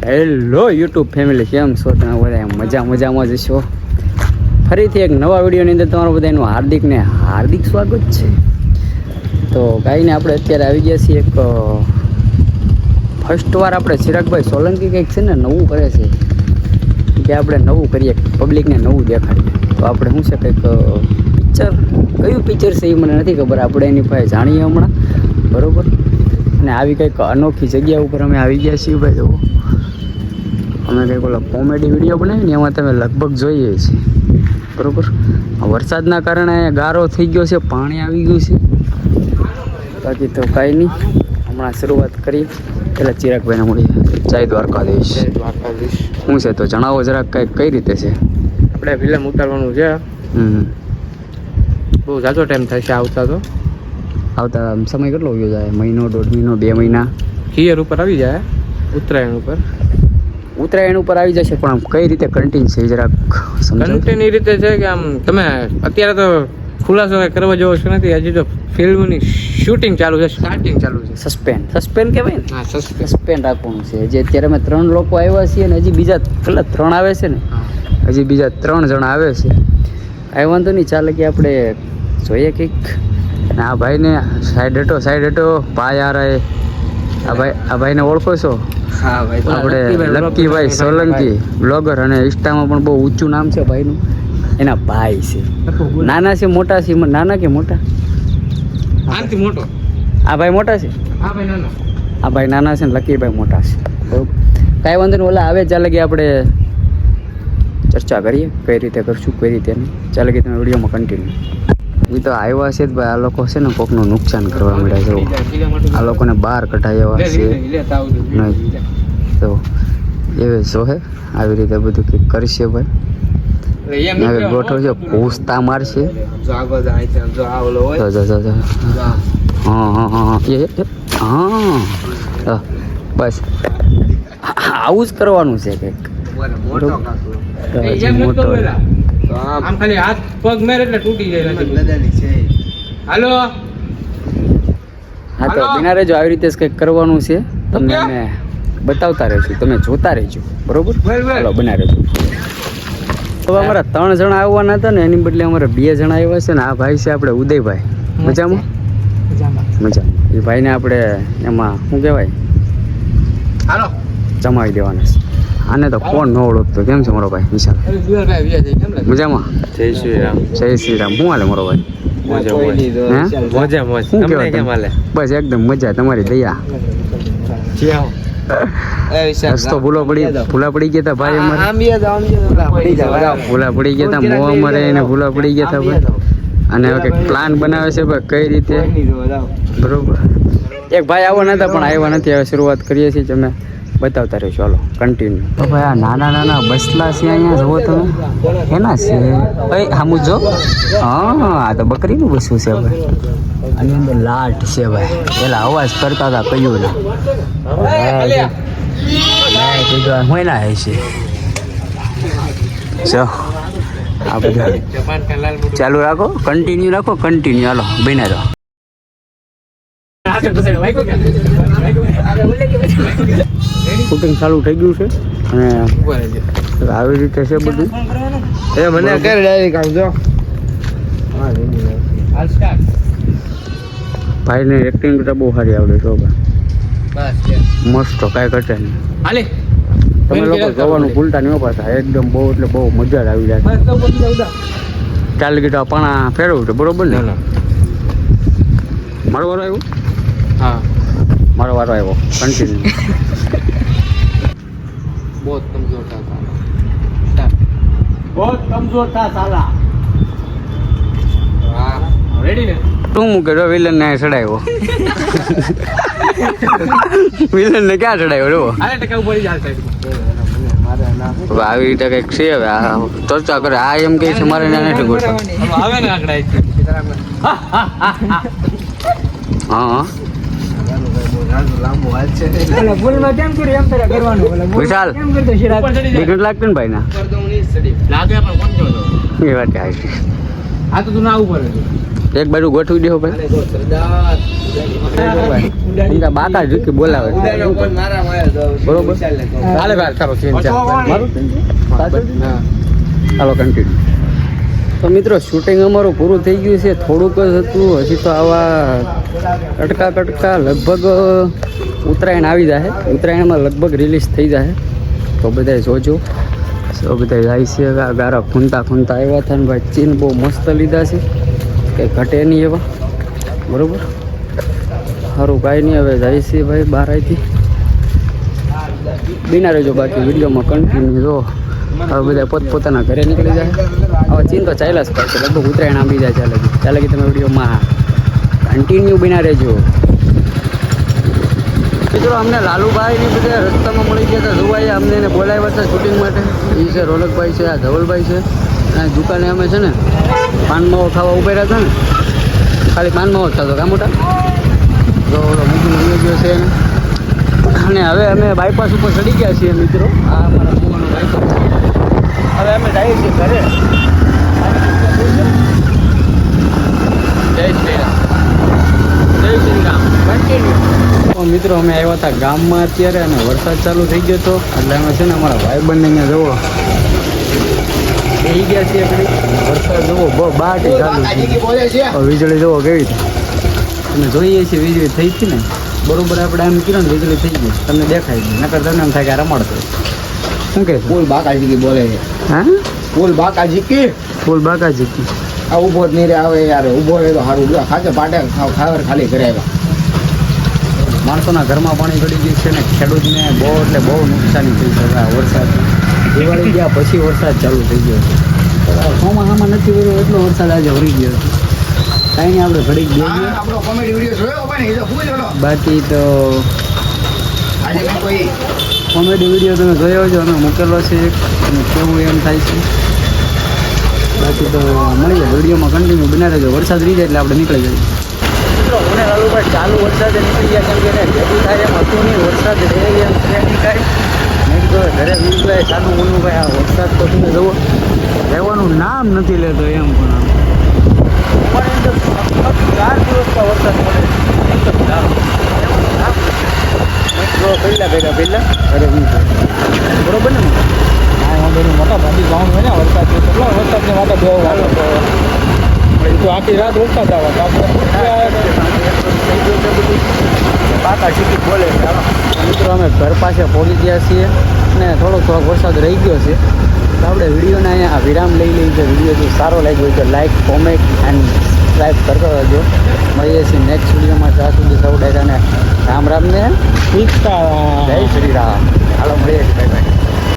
Hello YouTube family, કેમ છો તમે બધા? મજામાં જ છો. ફરીથી એક નવા વિડીયોની અંદર તમારું બધાનું હાર્દિક સ્વાગત છે. તો કાંઈને આપણે અત્યારે આવી ગયા છીએ એક ફર્સ્ટ વાર આપણે ચિરાગભાઈ સોલંકી કંઈક છે ને નવું કરે છે કે આપણે નવું કરીએ, પબ્લિકને નવું દેખાડીએ. તો આપણે શું છે કંઈક કયું પિક્ચર છે એ મને નથી ખબર, આપણે એની પાસે જાણીએ હમણાં, બરાબર? અને આવી કંઈક અનોખી જગ્યા ઉપર અમે આવી ગયા છીએ ભાઈ. જુઓ, અમે કંઈક ઓલા કોમેડી વિડીયો બનાવી ને એમાં તમે લગભગ જોઈએ છીએ, બરાબર? વરસાદના કારણે ગારો થઈ ગયો છે, પાણી આવી ગયું છે. બાકી તો કાંઈ નહીં, હમણાં શરૂઆત કરીએ. પેલા ચિરાગભાઈને મળીએ. જય દ્વારકાધીશ. શું છે તો જણાવો જરાક, કંઈક કઈ રીતે છે? આપણે ફિલ્મ ઉતારવાનું છે. બહુ ઝાઝો ટાઈમ થશે આવતા સમય કેટલો ગયો જાય? મહિનો, 1.5 મહિનો, 2 મહિના? ખીયર ઉપર આવી જાય, ઉત્તરાયણ ઉપર આવી જશે. પણ આમ કઈ રીતે કન્ટિન્યુ છે જરાક સમજાવો. કન્ટેન્ટ એ રીતે છે કે આમ તમે અત્યારે તો ખુલાસો કરવા જેવો છે નથી, હજી તો ફિલ્મની શૂટિંગ ચાલુ છે, સ્ટાર્ટિંગ ચાલુ છે. સસ્પેન્સ કહેવાય ને? હા, સસ્પેન્સ રાખવાનું છે. જે અત્યારે અમે 3 લોકો આવ્યા છીએ ને હજી બીજા કેટલા 3 આવે છે ને, હજી બીજા 3 જણા આવે છે. કાંઈ વાંધો નહીં, ચાલે કે આપણે જોઈએ કંઈક. અને આ ભાઈને સાઈડ હટો ભાઈ આ ભાઈને ઓળખો છો? હા ભાઈ, આપણે લક્કીભાઈ સોલંકી બ્લોગર, અને ઇન્સ્ટામાં પણ બહુ ઊંચું નામ છે ભાઈનું. એના ભાઈ છે. નાના છે મોટા છે? નાના કે મોટા? આનાથી મોટો. આ ભાઈ મોટા છે? હા ભાઈ, નાના. આ ભાઈ નાના છે ને લક્કીભાઈ મોટા છે, બરાબર? કાંઈ વાંધો નહીં, ઓલા આવે ચાલે કે આપણે ચર્ચા કરીએ કઈ રીતે કરશું, કઈ રીતે નહીં. ચાલે કે તમે વિડીયોમાં કન્ટિન્યુ. એ તો આવ્યા છે ભાઈ, આ લોકો છે ને કોકનું નુકસાન કરવા મળ્યા છે. આ લોકોને બહાર કઢાવ્યા છે નહીં તો એવે જોહે આવી રીતે બધું કંઈક કરશે ભાઈ. હવે ગોઠવ છે, પૂછતા મારશે. હા બસ આવું જ કરવાનું છે કંઈક. મોટો આમ ખાલી હાથ પગ મેરે એટલે તૂટી જાય. હાલો. હા તો બિના રહેજો, આવી રીતે જ કંઈક કરવાનું છે. તમને અમે બતાવતા રહીશું, તમે જોતા રહેજો, બરોબર? ચાલો બના રહેજો. હવે અમારા 3 જણા આવવાના હતા ને, એની બદલે અમારે 2 જણા આવ્યા છે ને. આ ભાઈ છે આપણે ઉદયભાઈ. મજામાં? એ ભાઈને આપણે એમાં શું કહેવાય, હાલો જમાવી દેવાના છે. આને તો કોણ ન ઓળખતો. કેમ છે મારો ભાઈ વિશાલ? મજામાં? જય શ્રી રામ. જય શ્રી રામ. શું હાલે મારો ભાઈ? બસ એકદમ મજા, તમારી દયા. રસ્તો ભૂલા પડી ગયા હતા ભાઈ અમારે, ભૂલા પડી ગયા હતા મોં અમારે, એને ભૂલા પડી ગયા હતા ભાઈ. અને હવે કંઈક પ્લાન બનાવે છે ભાઈ કઈ રીતે, બરોબર? એક ભાઈ આવવાના હતા પણ આવ્યા નથી. હવે શરૂઆત કરીએ છીએ, તમે બતાવતા રહેશો. ચાલો કન્ટિન્યુ. તો ભાઈ આ નાના બસલા છે અહીંયા, જુઓ તમે. એના છે ભાઈ, સામું જો. હા, આ તો બકરીનું બસું છે ભાઈ. આની અંદર લાટ છે ભાઈ. પેલા અવાજ કરતા હતા કયું ના હોય ના છે. જો આ બધા ચાલુ રાખો, કન્ટિન્યુ. હાલો બન્યા રહો. શૂટિંગ ચાલુ થઈ ગયું છે અને આવી રીતે છે બધું. મને કરે ડાયરેક્ટ આવજો. ભાઈને એક્ટિંગ કરતા બહુ સારી આવડે છે ભાઈ, મસ્ત, કાંઈ ઘટે નહીં. તમે લોકો જવાનું ભૂલતા નહીં પાછા, એકદમ બહુ એટલે બહુ મજા જ આવી જાય. ચાલ કીધા પાણા ફેરવું છે, બરોબર ને? મારો વારો આવ્યો? હા, મારો વારો આવ્યો. કન્ટિન્યુ. बहुत कमजोर था साला. रेडी ने તું મૂકે તો વિલન ને ચડાવ્યો. વિલન ને ક્યાં ચડાવ્યો? જો અરે ટકા ઉપર જ હાલતા હવે આવી રીતે કંઈક છે. હવે આ ચર્ચા કરે, આ એમ કહે છે મારે નથી ગોઠવા. આવે ને આકડા હા વિશાલ 2 મિનિટ લાગતો ને ભાઈ ના લાગે પણ કોણ એ વાત. આ તો તું ના આવું પડે. એક બાજુ ગોઠવી દેવો ભાઈ એમના બાકા ઝૂકી બોલાવે બરોબર હાલે ભાઈ કરો સીન મારું હાલો કન્ટિન્યુ. તો મિત્રો શૂટિંગ અમારું પૂરું થઈ ગયું છે, થોડુંક જ હતું હજી તો આવા કટકા લગભગ ઉત્તરાયણ આવી જાય, ઉત્તરાયણમાં લગભગ રિલીઝ થઈ જાય. તો બધાય જોજો. તો બધા જાય છે ગારા ખૂંતા આવ્યા હતા ને ભાઈ ચીન બહુ મસ્ત લીધા છે, કંઈ ઘટે નહીં એવા બરોબર. સારું કાંઈ નહીં, હવે જાય છે ભાઈ બહાર અહીંથી બિના રહેજો, બાકી વિડીયોમાં કન્ટિન્યુ જો. હવે બધા પોતપોતાના ઘરે નીકળી જાય. હવે ચીન તો ચાલ્યા જ કરશે, લગભગ ઉત્તરાયણ આંબી જાય ચાલે કે તમે વિડીયોમાં કન્ટિન્યુ બિના રહેજો. મિત્રો અમને લાલુભાઈ ને બધા રસ્તામાં મળી ગયા હતા, જોવાઈએ અમને એને બોલાવ્યા હતા શૂટિંગ માટે. એ છે રોનકભાઈ છે, આ ધવલભાઈ છે. અને દુકાને અમે છે ને પાનમાવો ખાવા ઉભા રહ્યા હતા ને, ખાલી પાનમાવો જ થતો કા મોટા તો ઓલો મૂકીને ઉયો ગયો છે એને. અને હવે અમે બાયપાસ ઉપર ચડી ગયા છીએ મિત્રો. આ અમારા કુવાનો બાયપાસ છે. હવે અમે જઈએ છીએ ઘરે. જય શ્રી રામ. જય શ્રી રામ. કન્ટિન્યુ. મિત્રો અમે આવ્યા હતા ગામમાં અત્યારે, અને વરસાદ ચાલુ થઈ ગયો હતો એટલે અમે છે ને અમારા ભાઈબંધને અહીંયા જુઓ બેસી ગયા છીએ. વરસાદ જુઓ બાટી ચાલુ છે, વીજળી જુઓ કેવી તમે જોઈએ છીએ. વીજળી થઈ હતી ને બરોબર, આપણે એમ કીધું ને વીજળી થઈ ગઈ, તમને દેખાય ગઈ. નકર તમને એમ થાય કે રમાડતો. શું કે ફૂલ બાકાજી કી બોલે છે. હા ફૂલ બાકાજી કી ફૂલ બાકાજી કી. આ ઊભો જ નહીં રે આવે યાર, ઊભો રહે તો સારું. ખાતે પાટે ખાવર ખાલી કરે આવ્યા. માણસોના ઘરમાં પાણી ગળી ગયું છે ને ખેડૂતને બહુ એટલે બહુ નુકસાની થઈ છે આ વરસાદ. દિવાળી ગયા પછી વરસાદ ચાલુ થઈ ગયો છે. ચોમાસામાં નથી વર્યો એટલો વરસાદ આજે વળી ગયો છે. કાંઈ નહીં, આપણે ઘડીક જોઈએ. આપણો કોમેડી વિડીયો જોયો હોય ને એ તો ખૂબ જ ઓલો. બાકી તો આજે મેં કોઈ કોમેડી વિડીયો તમે જોયો છો, અમે મૂકેલો છે અને કેવું એમ થાય છે. બાકી તો મળી જાય વિડીયોમાં કન્ટિન્યુ બના રહેજો. વરસાદ રહી જાય એટલે આપણે નીકળી જઈએ. મિત્રો મને લાલુભાઈ ચાલુ વરસાદે નીકળી ગયા, કેમ કે ભેગું થાય એમ હતું નહીં. વરસાદ રહે એમ છે નીકળાય નહીં તો ઘરે વીજભાઈ ચાલુ બોલુભાઈ આ વરસાદ તો તમે જુઓ રહેવાનું નામ નથી લેતો એમ. પણ એમ તો 4 દિવસમાં વરસાદ પડે એકદમ સારો પહેલાં ઘરે બરોબર ને. હા બધું મોટા ભાગી ગાઉન હોય ને વરસાદ કેટલો વરસાદની માટે બહુ હાલો તો આખી રાત વરસાદ આવે પાકા સીટી બોલે. મિત્રો અમે ઘર પાસે પહોંચી ગયા છીએ અને થોડોક વરસાદ રહી ગયો છે, તો આપણે વિડીયોને અહીંયા વિરામ લઈ લઈએ. તો વિડીયો જો સારો લાગ્યો હોય તો લાઈક, કોમેન્ટ એન્ડ સબસ્ક્રાઈબ કરતા રહેજો. મળીએ છીએ નેક્સ્ટ વિડીયોમાં. ત્યાં સુધી સૌ ડાયરાને રામ રામને શીખતા જય શ્રી રામ. હાલો મળીએ છીએ. Bye bye.